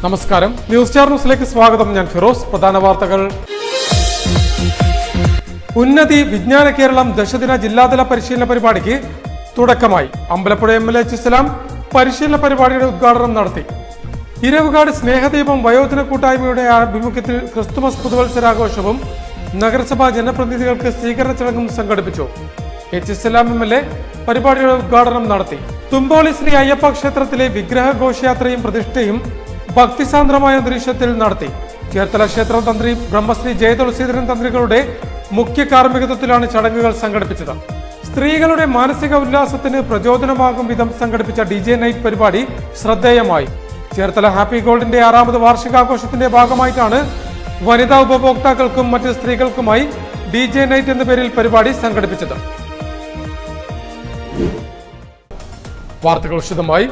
നമസ്കാരം, news star ന്യൂസിലേക്ക് സ്വാഗതം. ഞാൻ ഫിറോസ്. പ്രധാന വാർത്തകൾ. ഉന്നതി വിജ്ഞാന കേരളം ദശദിന ജില്ലാതല പരിശീലന പരിപാടിക്ക് തുടക്കമായി. അമ്പലപ്പുഴ MLA ഇസ്ലാം പരിശീലന പരിപാടിയുടെ ഉദ്ഘാടനം നടത്തി. ഇരവുകാട് സ്നേഹദീപം വയോജന കൂട്ടായ്മയുടെ ആഭിമുഖ്യത്തിൽ ക്രിസ്തുമസ് പുതുവത്സരാഘോഷവും നഗരസഭാ ജനപ്രതിനിധികൾക്ക് സ്വീകരണ ചടങ്ങും സംഘടിപ്പിച്ചു. ഇസ്ലാം MLA പരിപാടിയുടെ ഉദ്ഘാടനം നടത്തി. തുമ്പോളി ശ്രീ അയ്യപ്പ ക്ഷേത്രത്തിലെ വിഗ്രഹ ഘോഷയാത്രയും പ്രതിഷ്ഠയും ഭക്തിസാന്ദ്രമായ അന്തരീക്ഷത്തിൽ നടത്തി. ചേർത്തല ക്ഷേത്രം തന്ത്രി ബ്രഹ്മശ്രീ ജയതുളസീധരൻ തന്ത്രികളുടെ മുഖ്യ കാർമ്മികത്വത്തിലാണ് ചടങ്ങുകൾ സംഘടിപ്പിച്ചത്. സ്ത്രീകളുടെ മാനസിക ഉല്ലാസത്തിന് പ്രചോദനമാകും വിധം സംഘടിപ്പിച്ച DJ നൈറ്റ് പരിപാടി ശ്രദ്ധേയമായി. ചേർത്തല ഹാപ്പി ഗോൾഡിന്റെ 6ാമത് വാർഷികാഘോഷത്തിന്റെ ഭാഗമായിട്ടാണ് വനിതാ ഉപഭോക്താക്കൾക്കും മറ്റ് സ്ത്രീകൾക്കുമായി DJ നൈറ്റ് എന്ന പേരിൽ പരിപാടി സംഘടിപ്പിച്ചത്. വാർത്തകൾ വിശദമായി.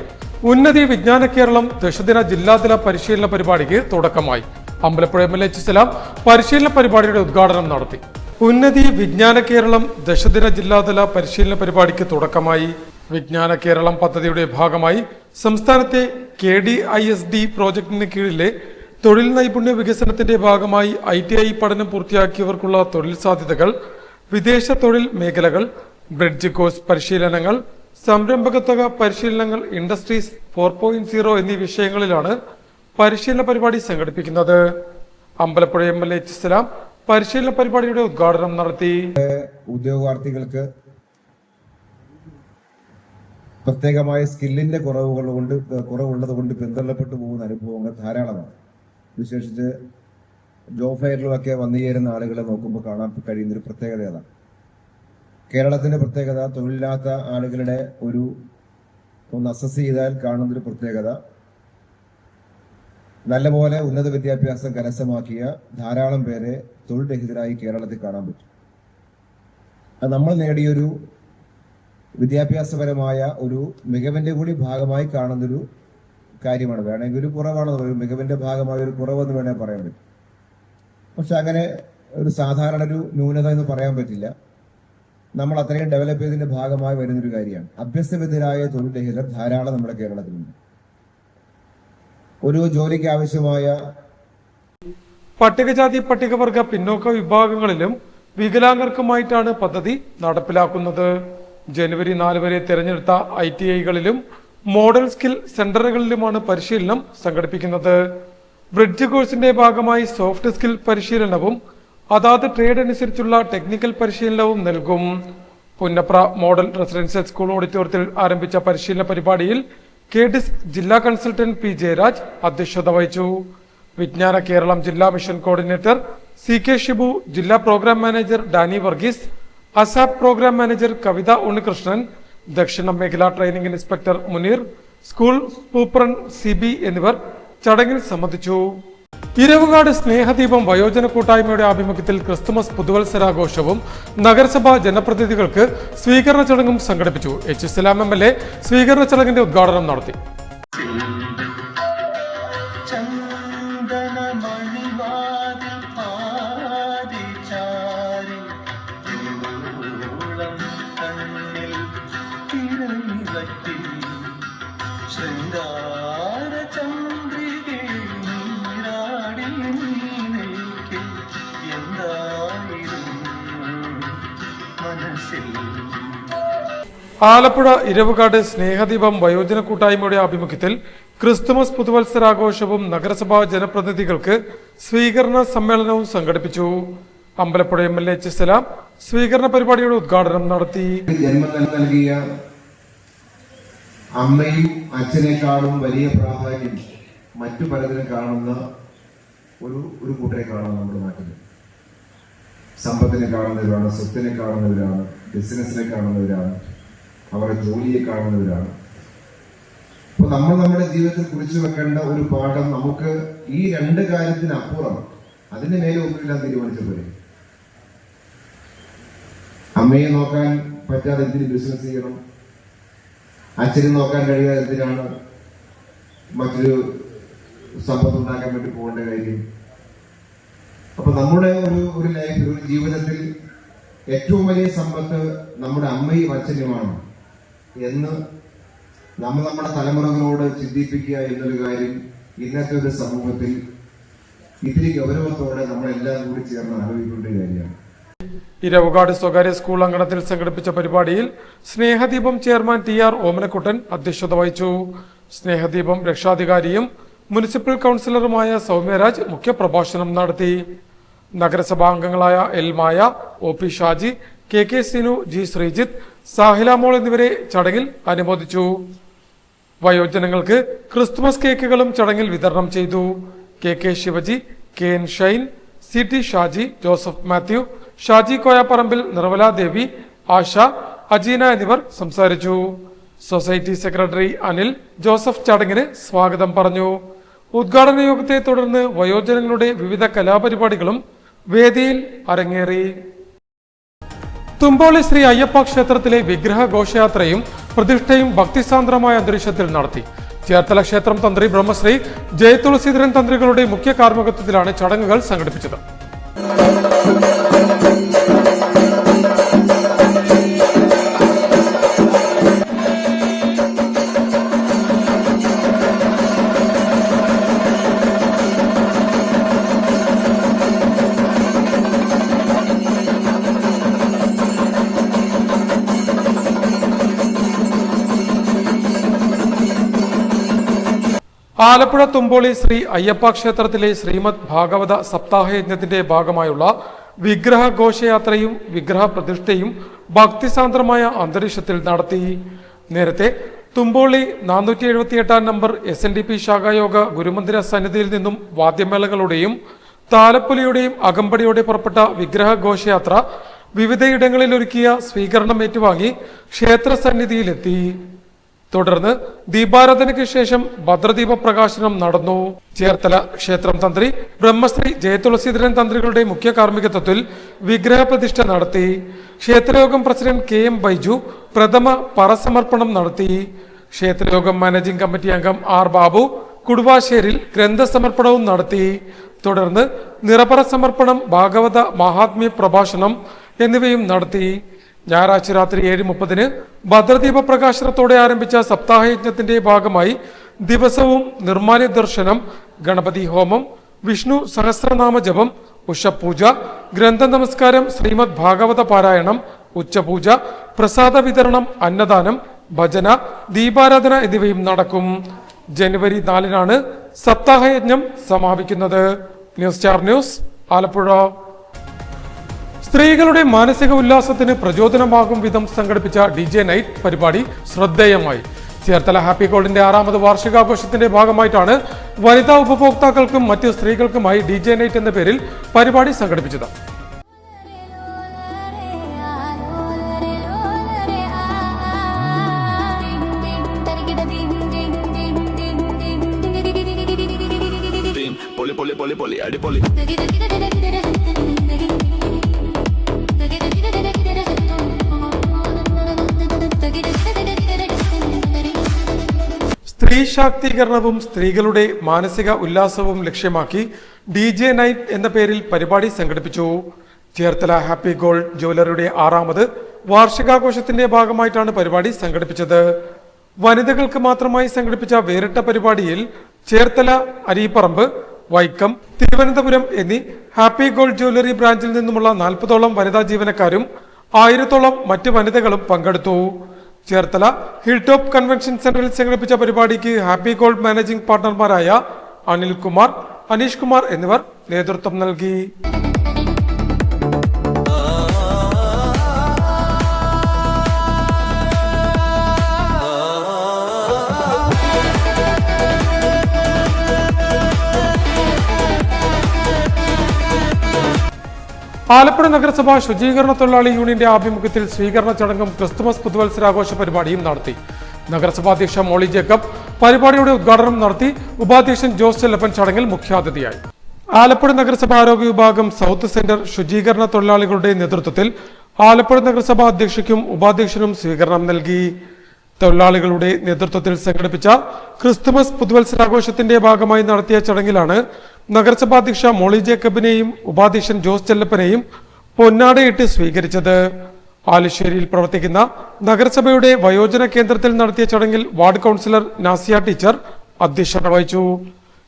ഉന്നതി വിജ്ഞാന കേരളം ദശദിന ജില്ലാതല പരിശീലന പരിപാടിക്ക് തുടക്കമായി. അമ്പലപ്പുഴ MLA ഇസ്ലാം പരിശീലന പരിപാടിയുടെ ഉദ്ഘാടനം നടത്തി. ഉന്നതി വിജ്ഞാന കേരളം ദശദിന ജില്ലാതല പരിശീലന പരിപാടിക്ക് തുടക്കമായി. വിജ്ഞാന കേരളം പദ്ധതിയുടെ ഭാഗമായി സംസ്ഥാനത്തെ KDISD പ്രോജക്ടിന് കീഴിലെ തൊഴിൽ നൈപുണ്യ വികസനത്തിന്റെ ഭാഗമായി ITI പഠനം പൂർത്തിയാക്കിയവർക്കുള്ള തൊഴിൽ സാധ്യതകൾ, വിദേശ തൊഴിൽ മേഖലകൾ, ബ്രിഡ്ജ് കോഴ്സ് പരിശീലനങ്ങൾ, സംരംഭകത്വ പരിശീലനങ്ങൾ, ഇൻഡസ്ട്രീസ് 4.0 എന്നീ വിഷയങ്ങളിലാണ് പരിശീലന പരിപാടി സംഘടിപ്പിക്കുന്നത്. അമ്പലപ്പുഴ MLA ഇസ്ലാം പരിശീലന പരിപാടിയുടെ ഉദ്ഘാടനം നടത്തി. ഉദ്യോഗാർത്ഥികൾക്ക് പ്രത്യേകമായ സ്കില്ലിന്റെ കുറവുള്ളത് കൊണ്ട് പിന്തള്ളപ്പെട്ടു പോകുന്ന അനുഭവങ്ങൾ ധാരാളമാണ്. വിശേഷിച്ച് ജോബ് ഫെയറിലുമൊക്കെ വന്നു ചേരുന്ന ആളുകളെ നോക്കുമ്പോൾ കാണാൻ കഴിയുന്നൊരു പ്രത്യേകത അതാണ്. കേരളത്തിന്റെ പ്രത്യേകത തൊഴിലില്ലാത്ത ആളുകളുടെ ഒന്ന് അസസ് ചെയ്താൽ കാണുന്നൊരു പ്രത്യേകത, നല്ലപോലെ ഉന്നത വിദ്യാഭ്യാസം കരസ്ഥമാക്കിയ ധാരാളം പേരെ തൊഴിൽ രഹിതരായി കേരളത്തിൽ കാണാൻ പറ്റും. അത് നമ്മൾ നേടിയൊരു വിദ്യാഭ്യാസപരമായ ഒരു മികവിന്റെ കൂടി ഭാഗമായി കാണുന്നൊരു കാര്യമാണ്. വേണമെങ്കിൽ ഒരു കുറവാണെന്ന് പറയും, മികവിന്റെ ഭാഗമായ ഒരു കുറവെന്ന് വേണമെങ്കിൽ പറയാൻ പറ്റും. പക്ഷെ അങ്ങനെ ഒരു സാധാരണ ഒരു ന്യൂനത എന്ന് പറയാൻ പറ്റില്ല. നമ്മൾ അത്രയും ഡെവലപ്പ് ചെയ്തതിന്റെ ഭാഗമായി വരുന്നൊരു കാര്യമാണ്. അഭ്യസ്തവിദ്യരായ തൊഴിൽ രഹിതർ ധാരാളം നമ്മുടെ കേരളത്തിലുണ്ട്. ഒരു ജോലിക്ക് ആവശ്യമായ പട്ടികജാതി പട്ടികവർഗ പിന്നോക്ക വിഭാഗങ്ങളിലും വികലാംഗർക്കുമായിട്ടാണ് പദ്ധതി നടപ്പിലാക്കുന്നത്. ജനുവരി 4 വരെ തിരഞ്ഞെടുത്ത ITIകളിലും മോഡൽ സ്കിൽ സെന്ററുകളിലുമാണ് പരിശീലനം സംഘടിപ്പിക്കുന്നത്. ബ്രിഡ്ജ് കോഴ്സിന്റെ ഭാഗമായി സോഫ്റ്റ് സ്കിൽ പരിശീലനവും അതാത് ട്രേഡ് അനുസരിച്ചുള്ള ടെക്നിക്കൽ പരിശീലനവും നൽകും. പുന്നപ്ര മോഡൽ റെസിഡൻഷ്യൽ സ്കൂൾ ഓഡിറ്റോറിയത്തിൽ ആരംഭിച്ച പരിശീലന പരിപാടിയിൽ KDISC ജില്ലാ കൺസൾട്ടന്റ് P ജയരാജ് അധ്യക്ഷത വഹിച്ചു. വിജ്ഞാന കേരളം ജില്ലാ മിഷൻ കോർഡിനേറ്റർ CK ഷിബു, ജില്ലാ programme manager Dani Varghese, ASAP programme manager Kavitha Unnikrishnan, ദക്ഷിണ മേഖലാ training inspector Muneer, school superintendent CB എന്നിവർ ചടങ്ങിൽ സംബന്ധിച്ചു. ഇരവുകാട് സ്നേഹദീപം വയോജന കൂട്ടായ്മയുടെ ആഭിമുഖ്യത്തിൽ ക്രിസ്തുമസ് പുതുവത്സരാഘോഷവും നഗരസഭാ ജനപ്രതിനിധികൾക്ക് സ്വീകരണ ചടങ്ങും സംഘടിപ്പിച്ചു. ഇസ്ലാം MLA സ്വീകരണ ചടങ്ങിന്റെ ഉദ്ഘാടനം നടത്തി. ആലപ്പുഴ ഇരവുകാട് സ്നേഹദീപം വയോജന കൂട്ടായ്മയുടെ ആഭിമുഖ്യത്തിൽ ക്രിസ്തുമസ് പുതുവത്സരാഘോഷവും നഗരസഭാ ജനപ്രതിനിധികൾക്ക് സ്വീകരണ സമ്മേളനവും സംഘടിപ്പിച്ചു. അമ്പലപ്പുഴ MLA ഇസ്ലാം സ്വീകരണ പരിപാടിയുടെ ഉദ്ഘാടനം നടത്തി. ജന്മം നൽകിയ അമ്മയും അച്ഛനേക്കാളും വലിയ പ്രാധാന്യം മറ്റു പലതിനും കാണുന്ന ഒരു കൂട്ടരെ കാണുന്ന നമ്മുടെ നാട്ടിൽ. സമ്പത്തിനെ കാണുന്നവരാണ്, സ്വത്തിനെ കാണുന്നവരാണ്, ബിസിനസ്സിനെ കാണുന്നവരാണ്, അവരുടെ ജോലിയെ കാണുന്നവരാണ്. അപ്പൊ നമ്മൾ നമ്മുടെ ജീവിതത്തിൽ കുറിച്ചു വെക്കേണ്ട ഒരു പാഠം നമുക്ക് ഈ 2 കാര്യത്തിനപ്പുറം അതിന്റെ മേലെ ഒന്നുമില്ലാന്ന് തീരുമാനിച്ച പോലെ. അമ്മയെ നോക്കാൻ പറ്റാതെ എന്തിന് ബിസിനസ് ചെയ്യണം, അച്ഛനെ നോക്കാൻ കഴിയാതെ എന്തിനാണ് മറ്റൊരു സമ്പത്ത് ഉണ്ടാക്കാൻ വേണ്ടി പോകേണ്ട കാര്യം. അപ്പൊ നമ്മുടെ ഒരു ലൈഫ്, ഒരു ജീവിതത്തിൽ ഏറ്റവും വലിയ സമ്പത്ത് നമ്മുടെ അമ്മയും അച്ഛനുമാണ് എന്ന് നമ്മൾ നമ്മുടെ തലമുറകളോട് ചിന്തിപ്പിക്കുക എന്നൊരു കാര്യം ഇന്നത്തെ ഒരു സമൂഹത്തിൽ ഇതിന് ഗൗരവത്തോടെ നമ്മളെല്ലാം കൂടി ചേർന്ന് ആലോചിക്കേണ്ട കാര്യമാണ്. ഇരവുകാട് സ്വകാര്യ സ്കൂൾ അങ്കണത്തിൽ സംഘടിപ്പിച്ച പരിപാടിയിൽ സ്നേഹദീപം ചെയർമാൻ TR ഓമനക്കുട്ടൻ അധ്യക്ഷത വഹിച്ചു. സ്നേഹദീപം രക്ഷാധികാരിയും മുനിസിപ്പൽ കൗൺസിലറുമായ സൗമ്യരാജ് മുഖ്യപ്രഭാഷണം നടത്തി. നഗരസഭാ അംഗങ്ങളായ L മായ, OP Shaji, KK Sinu, G Sreejith, Sahila മോൾ എന്നിവരെ ചടങ്ങിൽ അനുമോദിച്ചു. വയോജനങ്ങൾക്ക് ക്രിസ്തുമസ് കേക്കുകളും ചടങ്ങിൽ വിതരണം ചെയ്തു. KK Shivaji, KN Shine, CT Shaji, Joseph Mathew, Shaji Koyapparambil, Nirmala Devi, Asha, Ajeena എന്നിവർ സംസാരിച്ചു. സൊസൈറ്റി സെക്രട്ടറി അനിൽ ജോസഫ് ചടങ്ങിന് സ്വാഗതം പറഞ്ഞു. ഉദ്ഘാടന യോഗത്തെ തുടർന്ന് വയോജനങ്ങളുടെ വിവിധ കലാപരിപാടികളും വേദിയിൽ അരങ്ങേറി. തുമ്പോളി ശ്രീ അയ്യപ്പ ക്ഷേത്രത്തിലെ വിഗ്രഹ ഘോഷയാത്രയും പ്രതിഷ്ഠയും ഭക്തിസാന്ദ്രമായ അന്തരീക്ഷത്തിൽ നടത്തി. ചേർത്തല ക്ഷേത്രം തന്ത്രി ബ്രഹ്മശ്രീ ജയതുളസീധരൻ തന്ത്രികളുടെ മുഖ്യ കാർമ്മികത്വത്തിലാണ് ചടങ്ങുകൾ സംഘടിപ്പിച്ചത്. ആലപ്പുഴ തുമ്പോളി ശ്രീ അയ്യപ്പ ക്ഷേത്രത്തിലെ ശ്രീമദ് ഭാഗവത സപ്താഹയജ്ഞത്തിന്റെ ഭാഗമായുള്ള വിഗ്രഹ ഘോഷയാത്രയും വിഗ്രഹ പ്രതിഷ്ഠയും ഭക്തിസാന്ദ്രമായ അന്തരീക്ഷത്തിൽ നടത്തി. നേരത്തെ തുമ്പോളി 478 നമ്പർ SNDP ശാഖായോഗ ഗുരുമന്ദിര സന്നിധിയിൽ നിന്നും വാദ്യമേളങ്ങളുടെയും താലപ്പൊലിയുടെയും അകമ്പടിയോടെ പുറപ്പെട്ട വിഗ്രഹ ഘോഷയാത്ര വിവിധയിടങ്ങളിൽ ഒരുക്കിയ സ്വീകരണം ഏറ്റുവാങ്ങി ക്ഷേത്ര സന്നിധിയിലെത്തി. തുടർന്ന് ദീപാരാധനയ്ക്ക് ശേഷം ഭദ്രദീപ പ്രകാശനം നടന്നു. ചേർത്തല ക്ഷേത്രം തന്ത്രി ബ്രഹ്മശ്രീ ജയതുളസീധരൻ തന്ത്രികളുടെ മുഖ്യ കാർമ്മികത്വത്തിൽ വിഗ്രഹ പ്രതിഷ്ഠ നടത്തി. ക്ഷേത്രയോഗം പ്രസിഡന്റ് KM ബൈജു പ്രഥമ പറസമർപ്പണം നടത്തി. ക്ഷേത്രയോഗം മാനേജിംഗ് കമ്മിറ്റി അംഗം R ബാബു കുടുവാശ്ശേരിൽ ഗ്രന്ഥസമർപ്പണവും നടത്തി. തുടർന്ന് നിറപറ സമർപ്പണം, ഭാഗവത മഹാത്മ്യ പ്രഭാഷണം എന്നിവയും നടത്തി. ഞായറാഴ്ച രാത്രി 7:30 ഭദ്രദീപ പ്രകാശനത്തോടെ ആരംഭിച്ച സപ്താഹയജ്ഞത്തിന്റെ ഭാഗമായി ദിവസവും നിർമ്മാല്യ ദർശനം, ഗണപതി ഹോമം, വിഷ്ണു സഹസ്രനാമ ജപം, ഉഷപൂജ, ഗ്രന്ഥ നമസ്കാരം, ശ്രീമദ് ഭാഗവത പാരായണം, ഉച്ചപൂജ, പ്രസാദ വിതരണം, അന്നദാനം, ഭജന, ദീപാരാധന എന്നിവയും നടക്കും. ജനുവരി 4 സപ്താഹയജ്ഞം സമാപിക്കുന്നത്. News Star News, Alappuzha. സ്ത്രീകളുടെ മാനസിക ഉല്ലാസത്തിന് പ്രചോദനമാകും വിധം സംഘടിപ്പിച്ച DJ നൈറ്റ് പരിപാടി ശ്രദ്ധേയമായി. ചേർത്തല ഹാപ്പി ഗോൾഡിന്റെ 6ാമത് വാർഷികാഘോഷത്തിന്റെ ഭാഗമായിട്ടാണ് വനിതാ ഉപഭോക്താക്കൾക്കും മറ്റ് സ്ത്രീകൾക്കുമായി DJ നൈറ്റ് എന്ന പേരിൽ പരിപാടി സംഘടിപ്പിച്ചത്. സ്ത്രീ ശാക്തീകരണവും സ്ത്രീകളുടെ മാനസിക ഉല്ലാസവും ലക്ഷ്യമാക്കി DJ നൈറ്റ് എന്ന പേരിൽ പരിപാടി സംഘടിപ്പിച്ചു. ചേർത്തല ഹാപ്പി ഗോൾഡ് ജ്വല്ലറിയുടെ 6ാമത് വാർഷികാഘോഷത്തിന്റെ ഭാഗമായിട്ടാണ് പരിപാടി സംഘടിപ്പിച്ചത്. വനിതകൾക്ക് മാത്രമായി സംഘടിപ്പിച്ച വേറിട്ട പരിപാടിയിൽ ചേർത്തല, അരീപ്പറമ്പ്, വൈക്കം, തിരുവനന്തപുരം എന്നീ ഹാപ്പി ഗോൾഡ് ജ്വല്ലറി ബ്രാഞ്ചിൽ നിന്നുമുള്ള 40ഓളം വനിതാ ജീവനക്കാരും 1000ഓളം മറ്റ് വനിതകളും പങ്കെടുത്തു. ചേർത്തല ഹിൽ ടോപ്പ് കൺവെൻഷൻ സെന്ററിൽ സംഘടിപ്പിച്ച പരിപാടിക്ക് ഹാപ്പി ഗോൾഡ് മാനേജിംഗ് പാർട്ണർമാരായ അനിൽകുമാർ, അനീഷ് കുമാർ എന്നിവർ നേതൃത്വം നൽകി. ആലപ്പുഴ നഗരസഭ ശുചീകരണ തൊഴിലാളി യൂണിയന്റെ ആഭിമുഖ്യത്തിൽ സ്വീകരണ ചടങ്ങും ക്രിസ്തുമസ് പുതുവത്സരാഘോഷ പരിപാടിയും നടത്തി. നഗരസഭാ അധ്യക്ഷ മോളി ജേക്കബ് പരിപാടിയുടെ ഉദ്ഘാടനം നടത്തി. ഉപാധ്യക്ഷൻ ജോസ് ചെല്ലപ്പൻ ചടങ്ങിൽ മുഖ്യാതിഥിയായി. ആലപ്പുഴ നഗരസഭ ആരോഗ്യ വിഭാഗം സൗത്ത് സെന്റർ ശുചീകരണ തൊഴിലാളികളുടെ നേതൃത്വത്തിൽ ആലപ്പുഴ നഗരസഭ അധ്യക്ഷയ്ക്കും ഉപാധ്യക്ഷനും സ്വീകരണം നൽകി. തൊഴിലാളികളുടെ നേതൃത്വത്തിൽ സംഘടിപ്പിച്ച ക്രിസ്തുമസ് പുതുവത്സരാഘോഷത്തിന്റെ ഭാഗമായി നടത്തിയ ചടങ്ങിലാണ് നഗരസഭാ അധ്യക്ഷ മോളി ജേക്കബിനെയും ഉപാധ്യക്ഷൻ ജോസ് ചെല്ലപ്പനെയും പൊന്നാടയിട്ട് സ്വീകരിച്ചത്. ആലുശ്ശേരിയിൽ പ്രവർത്തിക്കുന്ന നഗരസഭയുടെ വയോജന കേന്ദ്രത്തിൽ നടത്തിയ ചടങ്ങിൽ വാർഡ് കൗൺസിലർ നാസിയ ടീച്ചർ അധ്യക്ഷത വഹിച്ചു.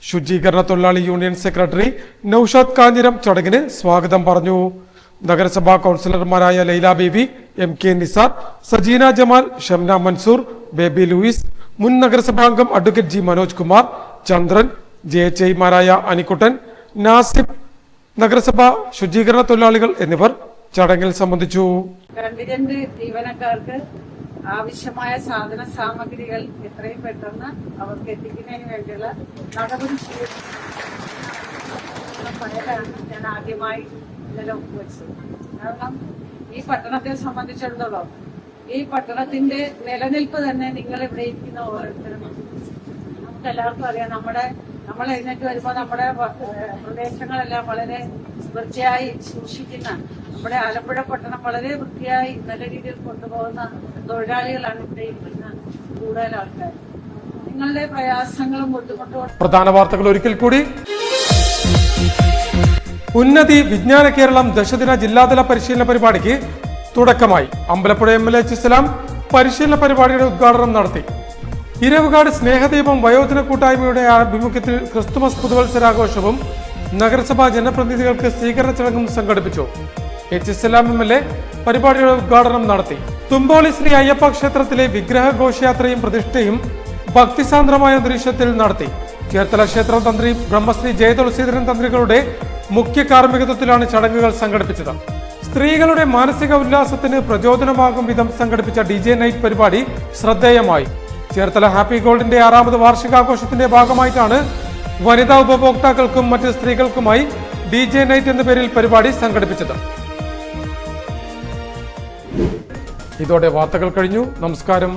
ശുചീകരണ തൊഴിലാളി യൂണിയൻ സെക്രട്ടറി നൌഷാദ് കാഞ്ഞിരം ചടങ്ങിന് സ്വാഗതം പറഞ്ഞു. നഗരസഭാ കൗൺസിലർമാരായ ലൈല ബേബി, MK നിസാർ, സജീന ജമാൽ, ഷംന മൻസൂർ, ബേബി ലൂയിസ്, മുൻ നഗരസഭാംഗം അഡ്വക്കേറ്റ് G മനോജ് കുമാർ, ചന്ദ്രൻ, JHIമാരായ അനിക്കുട്ടൻ, നാസിബ്, നഗരസഭാ ശുചീകരണ തൊഴിലാളികൾ എന്നിവർ ചടങ്ങിൽ സംബന്ധിച്ചു. ജീവനക്കാർക്ക് ആവശ്യമായ സാധന സാമഗ്രികൾ എത്രയും പെട്ടെന്ന് അവർക്ക് എത്തിക്കുന്നതിന് വേണ്ടിയുള്ള നടപടി ഫയലാണ് ഞാൻ ആദ്യമായി ഇന്നലെ ഒപ്പുവെച്ചത്. കാരണം ഈ പട്ടണത്തെ സംബന്ധിച്ചിടത്തോളം ഈ പട്ടണത്തിന്റെ നിലനിൽപ്പ് തന്നെ നിങ്ങൾ ഇവിടെ ഇരിക്കുന്ന ഓരോരുത്തരും നമുക്കെല്ലാവർക്കും അറിയാം. നമ്മൾ എഴുന്നേറ്റ് വരുമ്പോൾ നമ്മുടെ പ്രദേശങ്ങളെല്ലാം വളരെ വൃത്തിയായി സൂക്ഷിക്കുന്ന, നമ്മുടെ ആലപ്പുഴ പട്ടണം വളരെ വൃത്തിയായി നല്ല രീതിയിൽ കൊണ്ടുപോകുന്ന തൊഴിലാളികളാണ് ഇവിടെ ഇരിക്കുന്ന കൂടുതൽ ആൾക്കാർ. നിങ്ങളുടെ പ്രയാസങ്ങളും ബുദ്ധിമുട്ടും. പ്രധാന വാർത്തകൾ ഒരിക്കൽ കൂടി. ഉന്നതി വിജ്ഞാന കേരളം ദശദിന ജില്ലാതല പരിശീലന പരിപാടിക്ക് തുടക്കമായി. അമ്പലപ്പുഴ MLA ഇസ്ലാം പരിശീലന പരിപാടിയുടെ ഉദ്ഘാടനം നടത്തി. ഇരവുകാട് സ്നേഹദീപം വയോജന കൂട്ടായ്മയുടെ ആഭിമുഖ്യത്തിൽ ക്രിസ്തുമസ് പുതുവത്സരാഘോഷവും നഗരസഭാ ജനപ്രതിനിധികൾക്ക് സ്വീകരണ ചടങ്ങും സംഘടിപ്പിച്ചു. ഇസ്ലാം MLA പരിപാടിയുടെ ഉദ്ഘാടനം നടത്തി. തുമ്പോളി ശ്രീ അയ്യപ്പ ക്ഷേത്രത്തിലെ വിഗ്രഹ ഘോഷയാത്രയും പ്രതിഷ്ഠയും ഭക്തിസാന്ദ്രമായ അന്തരീക്ഷത്തിൽ നടത്തി. ചേർത്തല ക്ഷേത്രം തന്ത്രി ബ്രഹ്മശ്രീ ജയതുളസീധരൻ തന്ത്രികളുടെ മുഖ്യ കാർമ്മികത്വത്തിലാണ് ചടങ്ങുകൾ സംഘടിപ്പിച്ചത്. സ്ത്രീകളുടെ മാനസിക ഉല്ലാസത്തിന് പ്രചോദനമാകും വിധം സംഘടിപ്പിച്ച DJ നൈറ്റ് പരിപാടി ശ്രദ്ധേയമായി. ചേർത്തല ഹാപ്പി ഗോൾഡിന്റെ 6ാമത് വാർഷികാഘോഷത്തിന്റെ ഭാഗമായിട്ടാണ് വനിതാ ഉപഭോക്താക്കൾക്കും മറ്റ് സ്ത്രീകൾക്കുമായി DJ നൈറ്റ് എന്ന പേരിൽ പരിപാടി സംഘടിപ്പിച്ചത്. ഇതോടെ വാർത്തകൾ കഴിഞ്ഞു. നമസ്കാരം.